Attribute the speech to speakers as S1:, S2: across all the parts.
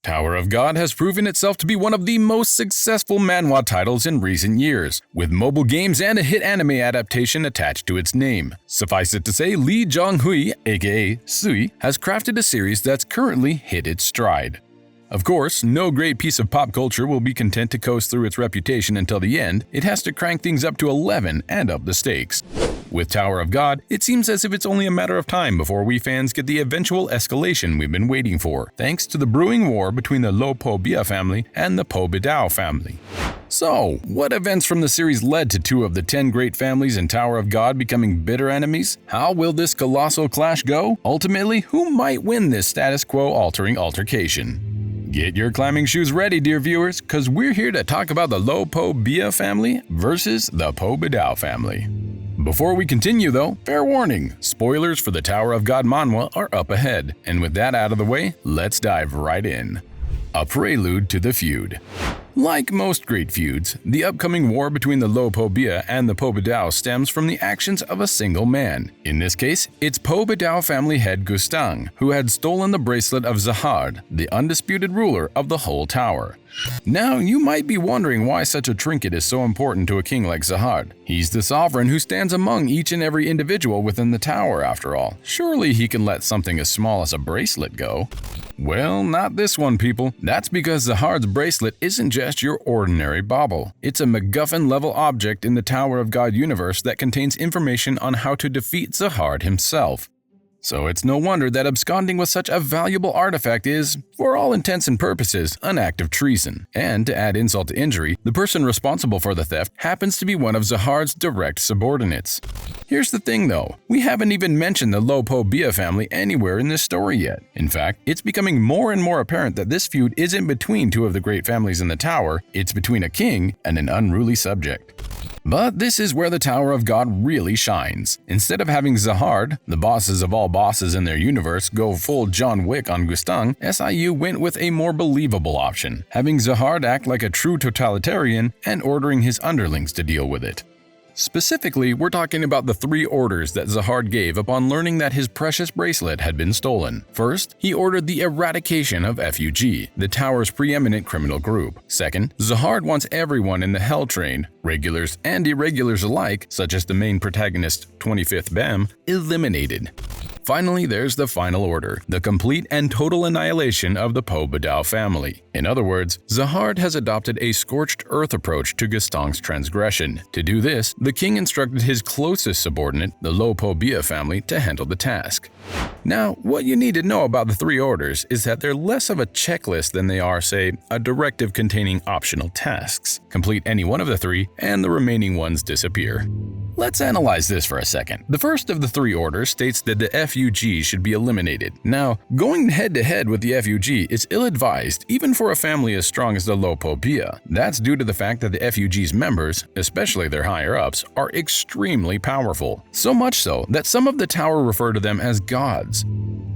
S1: Tower of God has proven itself to be one of the most successful manhwa titles in recent years, with mobile games and a hit anime adaptation attached to its name. Suffice it to say, Lee Jong-hui, aka Sui, has crafted a series that's currently hit its stride. Of course, no great piece of pop culture will be content to coast through its reputation until the end. It has to crank things up to 11 and up the stakes. With Tower of God, it seems as if it's only a matter of time before we fans get the eventual escalation we've been waiting for, thanks to the brewing war between the Lo Po Bia family and the Po Bidau family. So, what events from the series led to 2 of the 10 great families in Tower of God becoming bitter enemies? How will this colossal clash go? Ultimately, who might win this status quo altering altercation? Get your climbing shoes ready, dear viewers, because we're here to talk about the Lo Po Bia family versus the Po Bidau family. Before we continue though, fair warning, spoilers for the Tower of God manhwa are up ahead, and with that out of the way, let's dive right in. A prelude to the feud. Like most great feuds, the upcoming war between the Lo Po Bia and the Po Bidau stems from the actions of a single man. In this case, it's Po Bidau family head Gustang, who had stolen the bracelet of Zahard, the undisputed ruler of the whole tower. Now, you might be wondering why such a trinket is so important to a king like Zahard. He's the sovereign who stands among each and every individual within the tower, after all. Surely he can let something as small as a bracelet go. Well, not this one, people. That's because Zahard's bracelet isn't just your ordinary bauble. It's a MacGuffin-level object in the Tower of God universe that contains information on how to defeat Zahard himself. So it's no wonder that absconding with such a valuable artifact is, for all intents and purposes, an act of treason. And to add insult to injury, the person responsible for the theft happens to be one of Zahard's direct subordinates. Here's the thing though, we haven't even mentioned the Lo Po Bia family anywhere in this story yet. In fact, it's becoming more and more apparent that this feud isn't between 2 of the great families in the tower, it's between a king and an unruly subject. But this is where the Tower of God really shines. Instead of having Zahard, the bosses of all bosses in their universe, go full John Wick on Gustang, SIU went with a more believable option, having Zahard act like a true totalitarian and ordering his underlings to deal with it. Specifically, we're talking about the 3 orders that Zahard gave upon learning that his precious bracelet had been stolen. First, he ordered the eradication of FUG, the tower's preeminent criminal group. Second, Zahard wants everyone in the Hell Train, regulars and irregulars alike, such as the main protagonist 25th BAM, eliminated. Finally, there's the final order, the complete and total annihilation of the Po Bidau family. In other words, Zahard has adopted a scorched earth approach to Gustang's transgression. To do this, the king instructed his closest subordinate, the Lo Po Bia family, to handle the task. Now, what you need to know about the 3 orders is that they're less of a checklist than they are, say, a directive containing optional tasks. Complete any one of the 3, and the remaining ones disappear. Let's analyze this for a second. The first of the 3 orders states that the FUG should be eliminated. Now, going head-to-head with the FUG is ill-advised even for a family as strong as the Lo Po Bia. That's due to the fact that the FUG's members, especially their higher-ups, are extremely powerful. So much so that some of the tower refer to them as gods.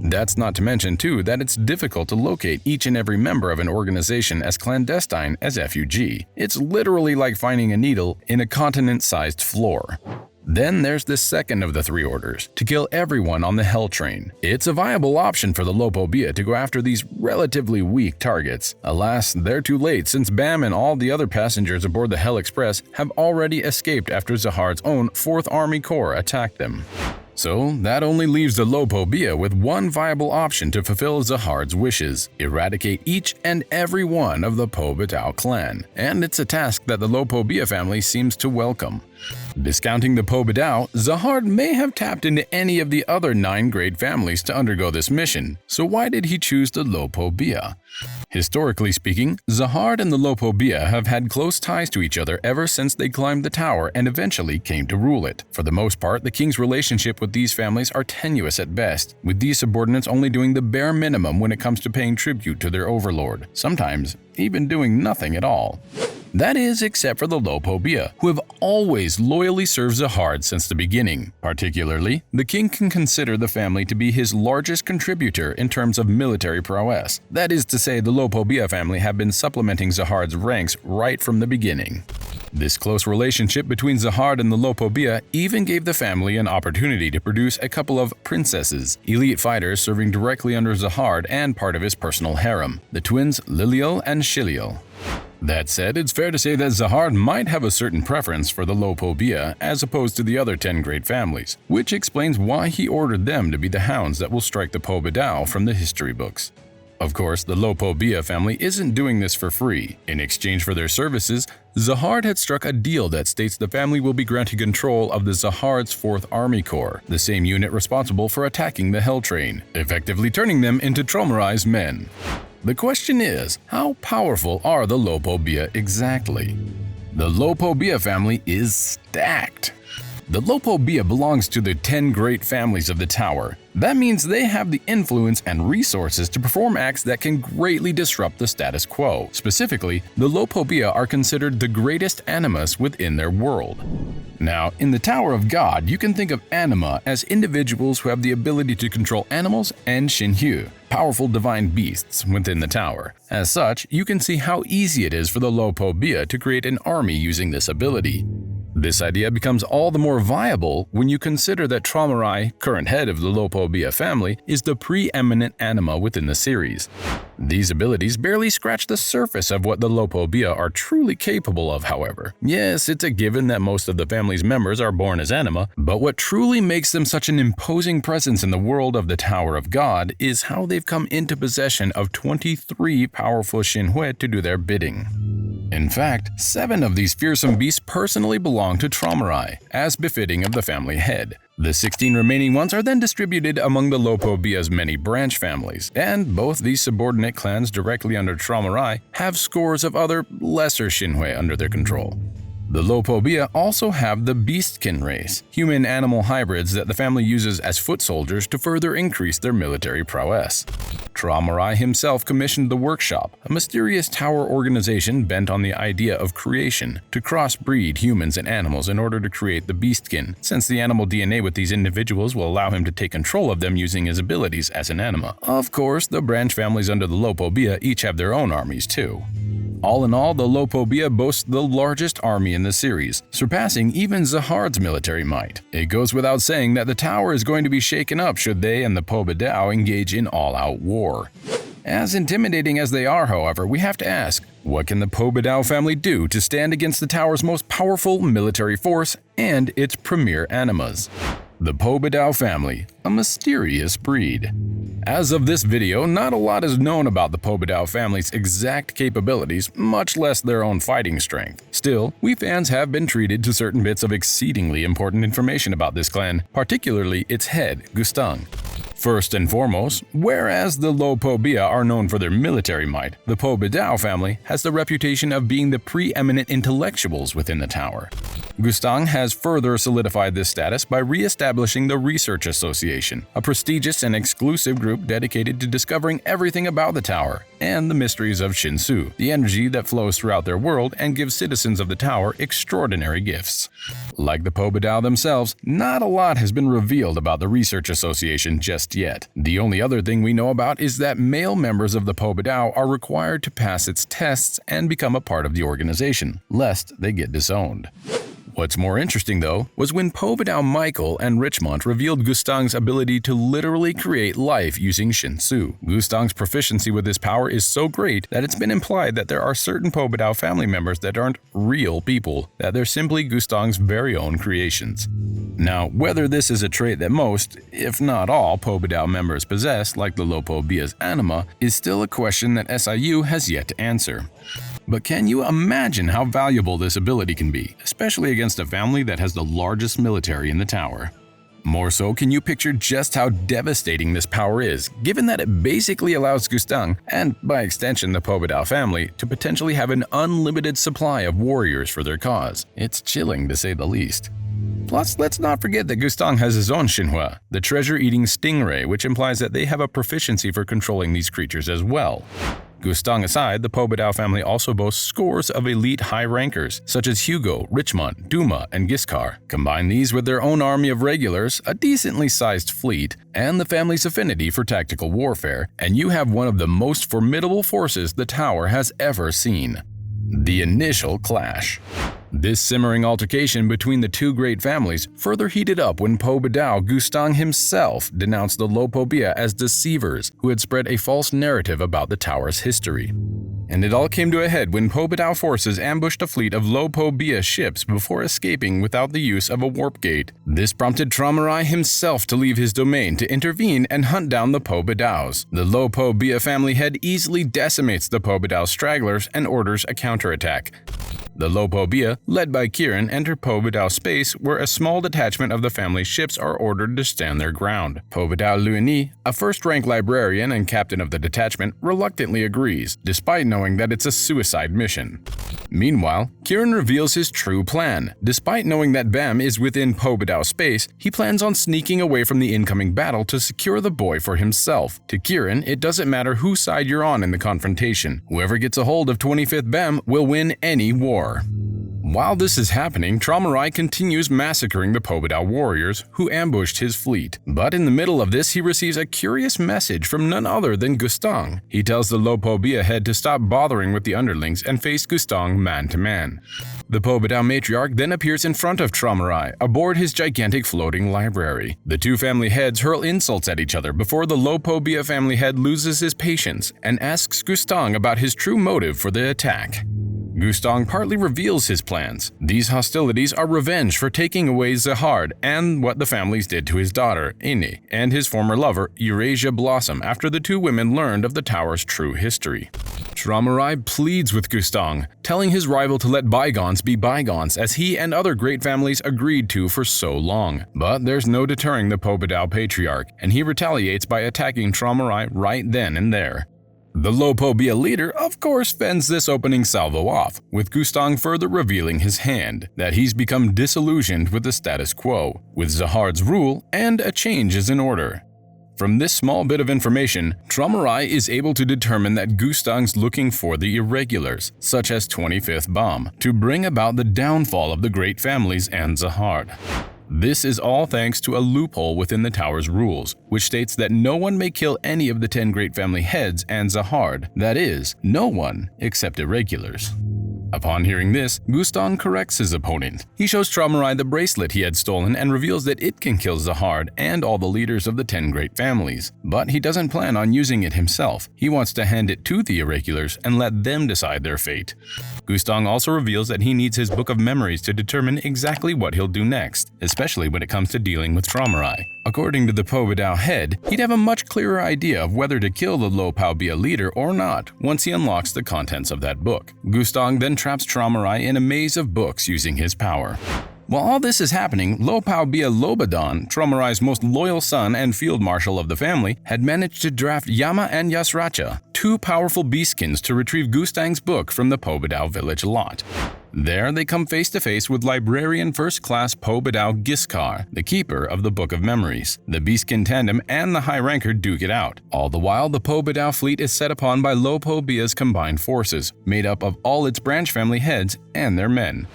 S1: That's not to mention, too, that it's difficult to locate each and every member of an organization as clandestine as FUG. It's literally like finding a needle in a continent-sized floor. Then there's the second of the 3 orders, to kill everyone on the Hell Train. It's a viable option for the Lo Po Bia to go after these relatively weak targets. Alas, they're too late since Bam and all the other passengers aboard the Hell Express have already escaped after Zahard's own 4th Army Corps attacked them. So that only leaves the Lo Po Bia with one viable option to fulfill Zahard's wishes: eradicate each and every one of the Po Bidau clan. And it's a task that the Lo Po Bia family seems to welcome. Discounting the Po Bidau, Zahard may have tapped into any of the other 9 great families to undergo this mission, so why did he choose the Lo Po Bia? Historically speaking, Zahard and the Lo Po Bia have had close ties to each other ever since they climbed the tower and eventually came to rule it. For the most part, the king's relationship with these families are tenuous at best, with these subordinates only doing the bare minimum when it comes to paying tribute to their overlord, sometimes even doing nothing at all. That is, except for the Lo Po Bia, who have always loyally served Zahard since the beginning. Particularly, the king can consider the family to be his largest contributor in terms of military prowess. That is to say, the Lo Po Bia family have been supplementing Zahard's ranks right from the beginning. This close relationship between Zahard and the Lo Po Bia even gave the family an opportunity to produce a couple of princesses, elite fighters serving directly under Zahard and part of his personal harem, the twins Liliel and Shiliel. That said, it's fair to say that Zahard might have a certain preference for the Lo Po Bia as opposed to the other 10 great families, which explains why he ordered them to be the hounds that will strike the Po Bidau from the history books. Of course, the Lo Po Bia family isn't doing this for free. In exchange for their services, Zahard had struck a deal that states the family will be granted control of the Zahard's 4th Army Corps, the same unit responsible for attacking the Hell Train, effectively turning them into traumatized men. The question is, how powerful are the Lo Po Bia exactly? The Lo Po Bia family is stacked. The Lo Po Bia belongs to the 10 great families of the tower. That means they have the influence and resources to perform acts that can greatly disrupt the status quo. Specifically, the Lo Po Bia are considered the greatest animas within their world. Now, in the Tower of God, you can think of anima as individuals who have the ability to control animals and shinhyu, powerful divine beasts within the tower. As such, you can see how easy it is for the Lo Po Bia to create an army using this ability. This idea becomes all the more viable when you consider that Traumarai, current head of the Lo Po Bia family, is the preeminent anima within the series. These abilities barely scratch the surface of what the Lo Po Bia are truly capable of, however. Yes, it's a given that most of the family's members are born as anima, but what truly makes them such an imposing presence in the world of the Tower of God is how they've come into possession of 23 powerful shinhue to do their bidding. In fact, 7 of these fearsome beasts personally belong to Traumarai, as befitting of the family head. The 16 remaining ones are then distributed among the Lo Po Bia's many branch families, and both these subordinate clans directly under Traumarai have scores of other lesser shinhue under their control. The Lo Po Bia also have the Beastkin race, human-animal hybrids that the family uses as foot soldiers to further increase their military prowess. Traumarai himself commissioned the Workshop, a mysterious tower organization bent on the idea of creation, to crossbreed humans and animals in order to create the Beastkin, since the animal DNA with these individuals will allow him to take control of them using his abilities as an anima. Of course, the branch families under the Lo Po Bia each have their own armies too. All in all, the Lo Po Bia boasts the largest army in the series, surpassing even Zahard's military might. It goes without saying that the tower is going to be shaken up should they and the Po Bidau engage in all-out war. As intimidating as they are, however, we have to ask, what can the Po Bidau family do to stand against the tower's most powerful military force and its premier animas? The Po Bidau family, a mysterious breed. As of this video, not a lot is known about the Po Bidau family's exact capabilities, much less their own fighting strength. Still, we fans have been treated to certain bits of exceedingly important information about this clan, particularly its head, Gustang. First and foremost, whereas the Lo Po Bia are known for their military might, the Po Bidau family has the reputation of being the preeminent intellectuals within the tower. Gustang has further solidified this status by re-establishing the Research Association, a prestigious and exclusive group dedicated to discovering everything about the tower and the mysteries of Shinsu, the energy that flows throughout their world and gives citizens of the tower extraordinary gifts. Like the Po Bidau themselves, not a lot has been revealed about the Research Association just yet. The only other thing we know about is that male members of the Po Bidau are required to pass its tests and become a part of the organization, lest they get disowned. What's more interesting, though, was when Po Bidau Michael and Richmond revealed Gustang's ability to literally create life using Shinsu. Gustang's proficiency with this power is so great that it's been implied that there are certain Po Bidau family members that aren't real people, that they're simply Gustang's very own creations. Now, whether this is a trait that most, if not all, Po Bidau members possess, like the Lo Po Bia's anima, is still a question that SIU has yet to answer. But can you imagine how valuable this ability can be, especially against a family that has the largest military in the tower? More so, can you picture just how devastating this power is, given that it basically allows Gustang, and by extension the Po Bidau family, to potentially have an unlimited supply of warriors for their cause? It's chilling to say the least. Plus, let's not forget that Gustang has his own Shinhua, the treasure-eating stingray, which implies that they have a proficiency for controlling these creatures as well. Gustang aside, the Po Bidau family also boasts scores of elite high rankers, such as Hugo, Richmond, Duma, and Giskar. Combine these with their own army of regulars, a decently sized fleet, and the family's affinity for tactical warfare, and you have one of the most formidable forces the tower has ever seen. The initial clash. This simmering altercation between the two great families further heated up when Po Bidau Gustang himself denounced the Lo Po Bia as deceivers who had spread a false narrative about the tower's history. And it all came to a head when Po Bidau forces ambushed a fleet of Lo Po Bia ships before escaping without the use of a warp gate. This prompted Traumarai himself to leave his domain to intervene and hunt down the Po Bidaus. The Lo Po Bia family head easily decimates the Po Bidau stragglers and orders a counterattack. The Lo Po Bia, led by Kieran, enter Po Bidau space where a small detachment of the family's ships are ordered to stand their ground. Po Bidau Luini, a first-rank librarian and captain of the detachment, reluctantly agrees, despite knowing that it's a suicide mission. Meanwhile, Kieran reveals his true plan. Despite knowing that Bam is within Po Bidau space, he plans on sneaking away from the incoming battle to secure the boy for himself. To Kieran, it doesn't matter whose side you're on in the confrontation. Whoever gets a hold of 25th Bam will win any war. While this is happening, Traumarai continues massacring the Po Bidau warriors who ambushed his fleet. But in the middle of this, he receives a curious message from none other than Gustang. He tells the Lo Po Bia head to stop bothering with the underlings and face Gustang man-to-man. The Po Bidau matriarch then appears in front of Traumarai aboard his gigantic floating library. The two family heads hurl insults at each other before the Lo Po Bia family head loses his patience and asks Gustang about his true motive for the attack. Gustang partly reveals his plans. These hostilities are revenge for taking away Zahard and what the families did to his daughter, Ine, and his former lover, Eurasia Blossom, after the two women learned of the tower's true history. Traumarai pleads with Gustang, telling his rival to let bygones be bygones as he and other great families agreed to for so long. But there's no deterring the Po Bidau patriarch, and he retaliates by attacking Traumarai right then and there. The Lo Po Bia leader, of course, fends this opening salvo off, with Gustang further revealing his hand, that he's become disillusioned with the status quo, with Zahard's rule, and a change is in order. From this small bit of information, Traumarai is able to determine that Gustang's looking for the irregulars, such as 25th Bam, to bring about the downfall of the great families and Zahard. This is all thanks to a loophole within the tower's rules, which states that no one may kill any of the 10 great family heads and Zahard, that is, no one except irregulars. Upon hearing this, Gustang corrects his opponent. He shows Traumarai the bracelet he had stolen and reveals that it can kill Zahard and all the leaders of the 10 great families. But he doesn't plan on using it himself. He wants to hand it to the irregulars and let them decide their fate. Gustang also reveals that he needs his book of memories to determine exactly what he'll do next, especially when it comes to dealing with Traumarai. According to the Po Bidau head, he'd have a much clearer idea of whether to kill the Lo Po Bia leader or not once he unlocks the contents of that book. Gustang then traps Traumarai in a maze of books using his power. While all this is happening, Lo Po Bia Lobadan, Traumarai's most loyal son and field marshal of the family, had managed to draft Yama and Yasracha, two powerful beastkins, to retrieve Gustang's book from the Po Bidau village lot. There, they come face to face with librarian first-class Po Bidau Giskar, the keeper of the Book of Memories. The beastkin tandem and the high ranker duke it out. All the while, the Po Bidau fleet is set upon by Lo Po Bia's combined forces, made up of all its branch family heads and their men.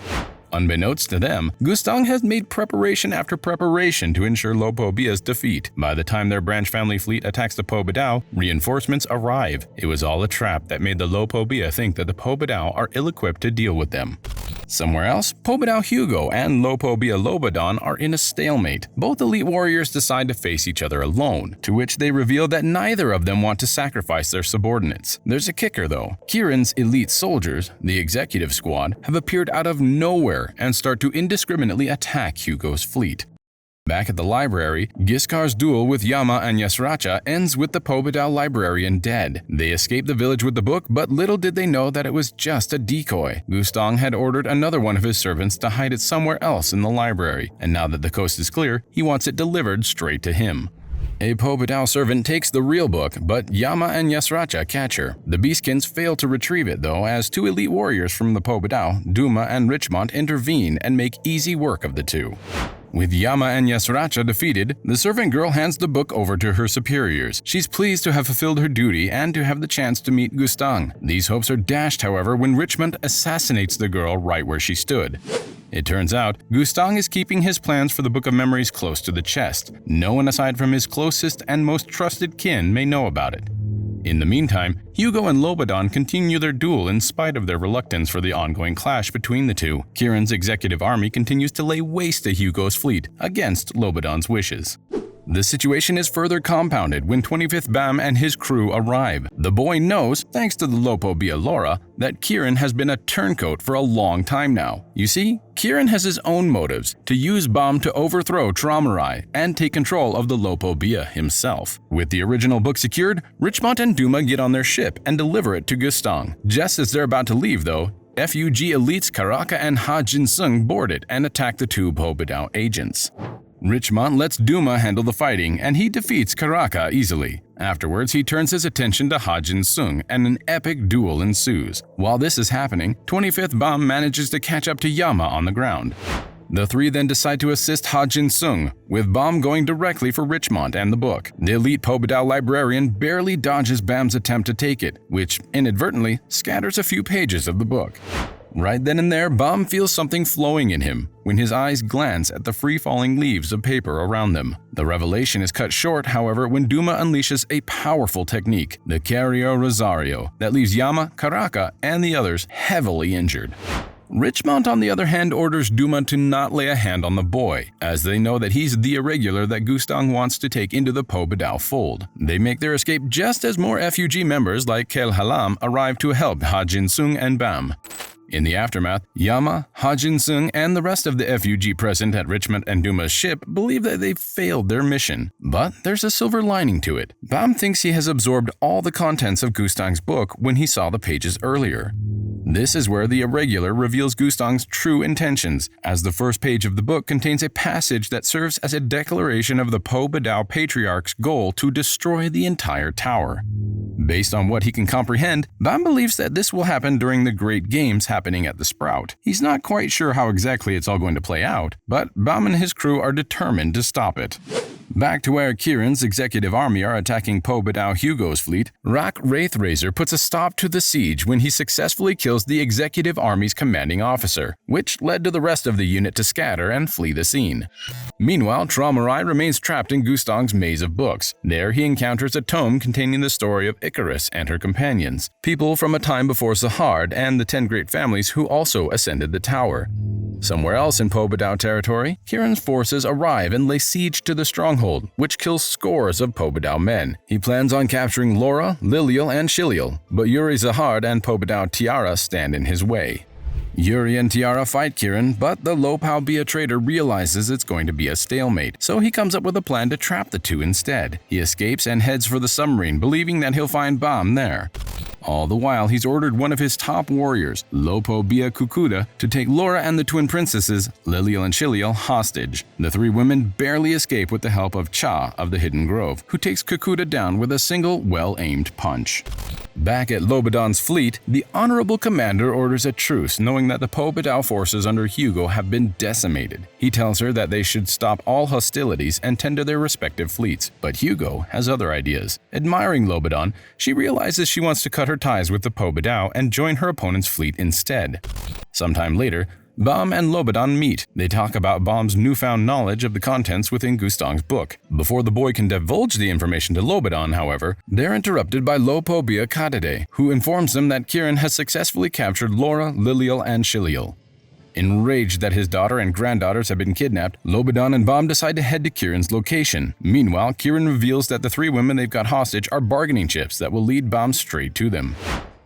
S1: Unbeknownst to them, Gustang has made preparation after preparation to ensure Lo Po Bia's defeat. By the time their branch family fleet attacks the Po Bidau, reinforcements arrive. It was all a trap that made the Lo Po Bia think that the Po Bidau are ill-equipped to deal with them. Somewhere else, Po Bidau Hugo and Lo Po Bia Lobadan are in a stalemate. Both elite warriors decide to face each other alone, to which they reveal that neither of them want to sacrifice their subordinates. There's a kicker though. Kieran's elite soldiers, the executive squad, have appeared out of nowhere and start to indiscriminately attack Hugo's fleet. Back at the library, Giskar's duel with Yama and Yasracha ends with the Po Bidau librarian dead. They escape the village with the book, but little did they know that it was just a decoy. Gustang had ordered another one of his servants to hide it somewhere else in the library, and now that the coast is clear, he wants it delivered straight to him. A Po Bidau servant takes the real book, but Yama and Yasracha catch her. The beastkins fail to retrieve it though, as two elite warriors from the Po Bidau, Duma and Richmond, intervene and make easy work of the two. With Yama and Yasracha defeated, the servant girl hands the book over to her superiors. She's pleased to have fulfilled her duty and to have the chance to meet Gustang. These hopes are dashed, however, when Richmond assassinates the girl right where she stood. It turns out, Gustang is keeping his plans for the Book of Memories close to the chest. No one aside from his closest and most trusted kin may know about it. In the meantime, Hugo and Lo Po Bidau continue their duel in spite of their reluctance for the ongoing clash between the two. Kieran's executive army continues to lay waste to Hugo's fleet against Lo Po Bidau's wishes. The situation is further compounded when 25th BAM and his crew arrive. The boy knows, thanks to the Lo Po Bia Laura, that Kieran has been a turncoat for a long time now. You see, Kieran has his own motives to use BAM to overthrow Traumarai and take control of the Lo Po Bia himself. With the original book secured, Richmond and Duma get on their ship and deliver it to Gustang. Just as they're about to leave, though, FUG elites Karaka and Ha Jin-sung board it and attack the two Po Bidau agents. Richmond lets Duma handle the fighting, and he defeats Karaka easily. Afterwards, he turns his attention to Ha Jin-sung, and an epic duel ensues. While this is happening, 25th BAM manages to catch up to Yama on the ground. The three then decide to assist Ha Jin-sung, with BAM going directly for Richmond and the book. The elite Po Bidau librarian barely dodges BAM's attempt to take it, which inadvertently scatters a few pages of the book. Right then and there, BAM feels something flowing in him when his eyes glance at the free-falling leaves of paper around them. The revelation is cut short, however, when Duma unleashes a powerful technique, the Carrier Rosario, that leaves Yama, Karaka, and the others heavily injured. Richmond, on the other hand, orders Duma to not lay a hand on the boy, as they know that he's the irregular that Gustang wants to take into the Po Bidau fold. They make their escape just as more FUG members like Kel Halam arrive to help Ha Jin-sung and BAM. In the aftermath, Yama, Ha Jin-sung, and the rest of the FUG present at Richmond and Duma's ship believe that they've failed their mission. But there's a silver lining to it. BAM thinks he has absorbed all the contents of Gustang's book when he saw the pages earlier. This is where the irregular reveals Gustang's true intentions, as the first page of the book contains a passage that serves as a declaration of the Po Bidau Patriarch's goal to destroy the entire tower. Based on what he can comprehend, BAM believes that this will happen during the Great Games happening at the Sprout. He's not quite sure how exactly it's all going to play out, but BAM and his crew are determined to stop it. Back to where Kieran's executive army are attacking Po Bidau Hugo's fleet, Rak Wraithrazor puts a stop to the siege when he successfully kills the executive army's commanding officer, which led to the rest of the unit to scatter and flee the scene. Meanwhile, Traumarai remains trapped in Gustang's maze of books. There he encounters a tome containing the story of Icarus and her companions, people from a time before Zahard and the 10 great families who also ascended the tower. Somewhere else in Po Bidau territory, Kieran's forces arrive and lay siege to the stronghold, which kills scores of Po Bidau men. He plans on capturing Laura, Lilial, and Shilial, but Yuri Zahard and Po Bidau Tiara stand in his way. Yuri and Tiara fight Kieran, but the Lo Po Bia trader realizes it's going to be a stalemate, so he comes up with a plan to trap the two instead. He escapes and heads for the submarine, believing that he'll find BAM there. All the while, he's ordered one of his top warriors, Lo Po Bia Kukuda, to take Laura and the twin princesses, Lilial and Shilial, hostage. The three women barely escape with the help of Cha of the Hidden Grove, who takes Kukuda down with a single well-aimed punch. Back at Lo Po Bidau's fleet, the honorable commander orders a truce, knowing that the Po Bidau forces under Hugo have been decimated. He tells her that they should stop all hostilities and tend to their respective fleets, but Hugo has other ideas. Admiring Lo Po Bidau, she realizes she wants to cut her ties with the Po Bidau and join her opponent's fleet instead. Sometime later, BAM and Lo Po Bidau meet. They talk about BAM's newfound knowledge of the contents within Gustang's book. Before the boy can divulge the information to Lo Po Bidau, however, they're interrupted by Lo Po Bia Kadade, who informs them that Kieran has successfully captured Laura, Lilial, and Shilial. Enraged that his daughter and granddaughters have been kidnapped, Lo Po Bidau and BAM decide to head to Kieran's location. Meanwhile, Kieran reveals that the three women they've got hostage are bargaining chips that will lead BAM straight to them.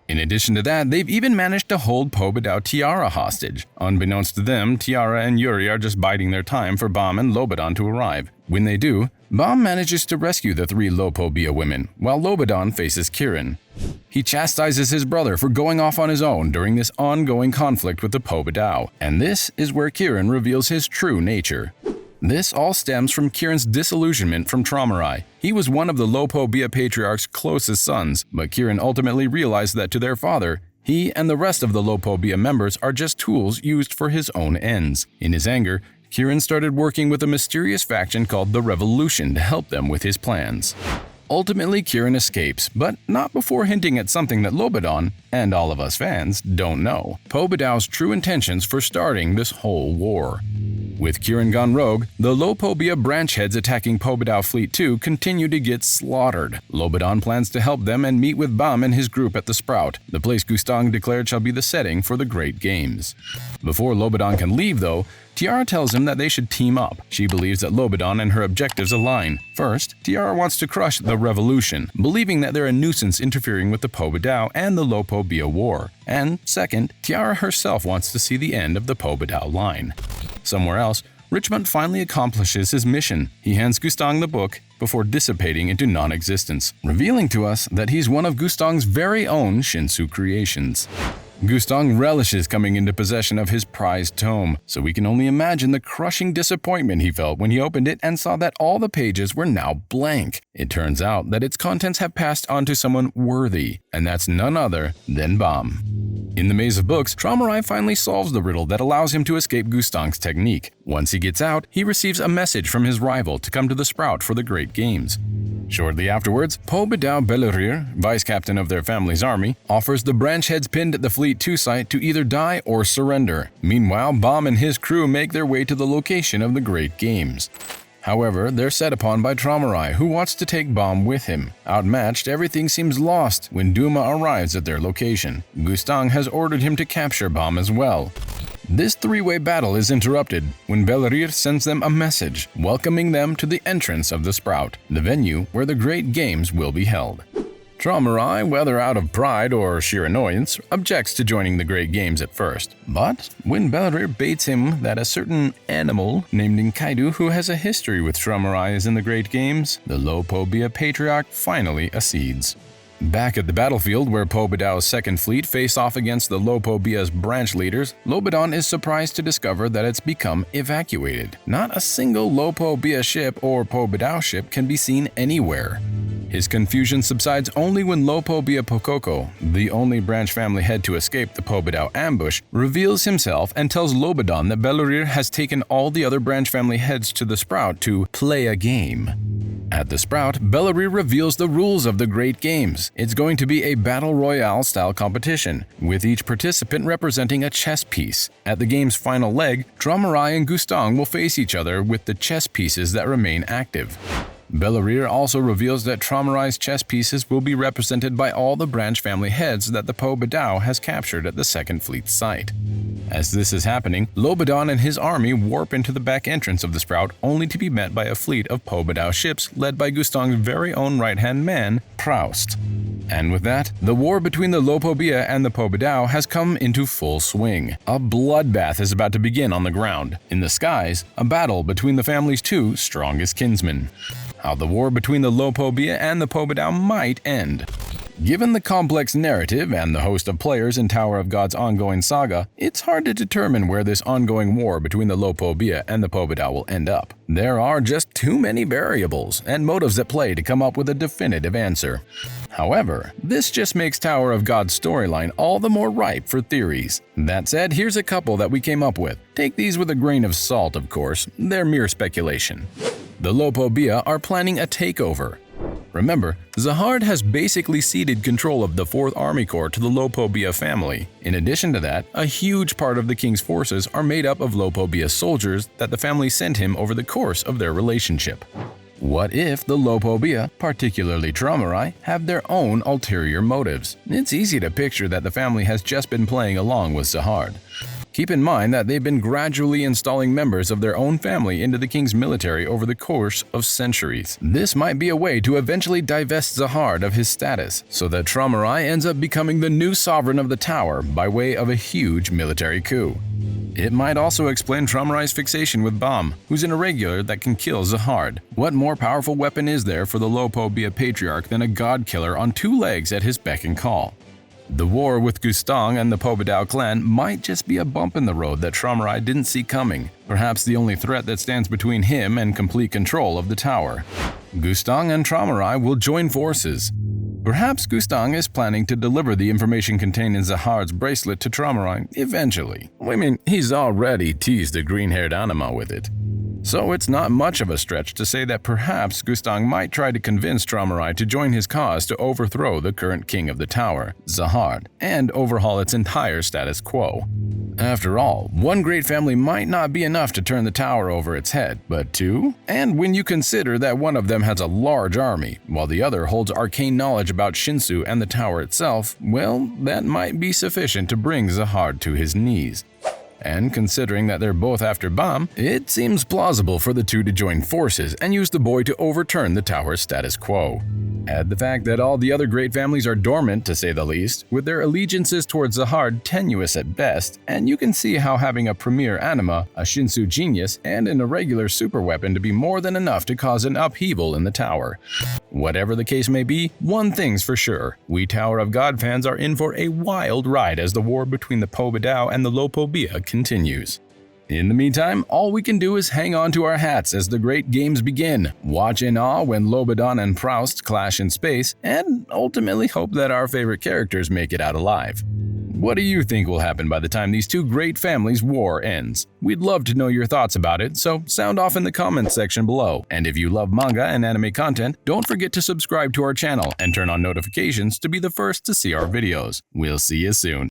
S1: In addition to that, they've even managed to hold Po Bidau Tiara hostage. Unbeknownst to them, Tiara and Yuri are just biding their time for BAM and Lo Po Bidau to arrive. When they do, BAM manages to rescue the three Lo Po Bia women, while Lo Po Bidau faces Kieran. He chastises his brother for going off on his own during this ongoing conflict with the Po Bidau, and this is where Kieran reveals his true nature. This all stems from Kieran's disillusionment from Traumarai. He was one of the Lo Po Bia Patriarch's closest sons, but Kieran ultimately realized that to their father, he and the rest of the Lo Po Bia members are just tools used for his own ends. In his anger, Kieran started working with a mysterious faction called the Revolution to help them with his plans. Ultimately, Kieran escapes, but not before hinting at something that Lo Po Bidau, and all of us fans, don't know: Po Bidau's true intentions for starting this whole war. With Kieran gone rogue, the Lo Po Bia branch heads attacking Po Bidau Fleet 2 continue to get slaughtered. Lobadan plans to help them and meet with Bam and his group at the Sprout, the place Gustang declared shall be the setting for the Great Games. Before Lobadan can leave, though, Tiara tells him that they should team up. She believes that Lobadan and her objectives align. First, Tiara wants to crush the revolution, believing that they're a nuisance interfering with the Po Bidau and the Lo Po Bia war. And second, Tiara herself wants to see the end of the Po Bidau line. Somewhere else, Richmond finally accomplishes his mission. He hands Gustang the book before dissipating into non-existence, revealing to us that he's one of Gustang's very own Shinsu creations. Gustang relishes coming into possession of his prized tome, so we can only imagine the crushing disappointment he felt when he opened it and saw that all the pages were now blank. It turns out that its contents have passed on to someone worthy, and that's none other than Bam. In the maze of books, Traumarai finally solves the riddle that allows him to escape Gustang's technique. Once he gets out, he receives a message from his rival to come to the Sprout for the Great Games. Shortly afterwards, Po Bidau Bellerir, vice-captain of their family's army, offers the branch heads pinned at the Fleet 2 site to either die or surrender. Meanwhile, Bam and his crew make their way to the location of the Great Games. However, they're set upon by Traumarai, who wants to take Bam with him. Outmatched, everything seems lost when Duma arrives at their location. Gustang has ordered him to capture Bam as well. This three-way battle is interrupted when Bellerir sends them a message, welcoming them to the entrance of the Sprout, the venue where the Great Games will be held. Traumarai, whether out of pride or sheer annoyance, objects to joining the Great Games at first. But when Bellerir baits him that a certain animal named Nkaidu who has a history with Traumarai is in the Great Games, the Lo Po Bia patriarch finally accedes. Back at the battlefield where Po Bidau's second fleet face off against the Lo Po Bia's branch leaders, Lobadan is surprised to discover that it's become evacuated. Not a single Lo Po Bia ship or Po Bidau ship can be seen anywhere. His confusion subsides only when Lo Po Bia Pokoko, the only branch family head to escape the Po Bidau ambush, reveals himself and tells Lobadan that Bellerir has taken all the other branch family heads to the Sprout to play a game. At the Sprout, Bellerir reveals the rules of the Great Games. It's going to be a Battle Royale-style competition, with each participant representing a chess piece. At the game's final leg, Traumarai and Gustang will face each other with the chess pieces that remain active. Bellerir also reveals that Traumarai's chess pieces will be represented by all the branch family heads that the Po Bidau has captured at the Second Fleet site. As this is happening, Lobadan and his army warp into the back entrance of the Sprout only to be met by a fleet of Po Bidau ships led by Gustang's very own right-hand man, Proust. And with that, the war between the Lo Po Bia and the Po Bidau has come into full swing. A bloodbath is about to begin on the ground. In the skies, a battle between the family's two strongest kinsmen. How the war between the Lo Po Bia and the Po Bidau might end. Given the complex narrative and the host of players in Tower of God's ongoing saga, it's hard to determine where this ongoing war between the Lo Po Bia and the Po Bidau will end up. There are just too many variables and motives at play to come up with a definitive answer. However, this just makes Tower of God's storyline all the more ripe for theories. That said, here's a couple that we came up with. Take these with a grain of salt, of course. They're mere speculation. The Lo Po Bia are planning a takeover. Remember, Zahard has basically ceded control of the 4th Army Corps to the Lo Po Bia family. In addition to that, a huge part of the king's forces are made up of Lo Po Bia soldiers that the family sent him over the course of their relationship. What if the Lo Po Bia, particularly Traumarai, have their own ulterior motives? It's easy to picture that the family has just been playing along with Zahard. Keep in mind that they've been gradually installing members of their own family into the king's military over the course of centuries. This might be a way to eventually divest Zahard of his status, so that Traumarai ends up becoming the new sovereign of the tower by way of a huge military coup. It might also explain Traumarai's fixation with Bam, who's an irregular that can kill Zahard. What more powerful weapon is there for the Lo Po Bia patriarch than a god killer on 2 legs at his beck and call? The war with Gustang and the Po Bidau clan might just be a bump in the road that Traumarai didn't see coming, perhaps the only threat that stands between him and complete control of the tower. Gustang and Traumarai will join forces. Perhaps Gustang is planning to deliver the information contained in Zahard's bracelet to Traumarai eventually. I mean, he's already teased the green-haired anima with it. So it's not much of a stretch to say that perhaps Gustang might try to convince Traumarai to join his cause to overthrow the current king of the tower, Zahard, and overhaul its entire status quo. After all, one great family might not be enough to turn the tower over its head, but two? And when you consider that one of them has a large army, while the other holds arcane knowledge about Shinsu and the tower itself, well, that might be sufficient to bring Zahard to his knees. And considering that they're both after Bam, it seems plausible for the two to join forces and use the boy to overturn the tower's status quo. Add the fact that all the other great families are dormant, to say the least, with their allegiances towards Zahard tenuous at best, and you can see how having a premier anima, a Shinsu genius, and an irregular superweapon to be more than enough to cause an upheaval in the tower. Whatever the case may be, one thing's for sure, we Tower of God fans are in for a wild ride as the war between the Po Bidau and the Lo Po Bia continues. In the meantime, all we can do is hang on to our hats as the great games begin, watch in awe when Lobadan and Proust clash in space, and ultimately hope that our favorite characters make it out alive. What do you think will happen by the time these two great families' war ends? We'd love to know your thoughts about it, so sound off in the comments section below. And if you love manga and anime content, don't forget to subscribe to our channel and turn on notifications to be the first to see our videos. We'll see you soon.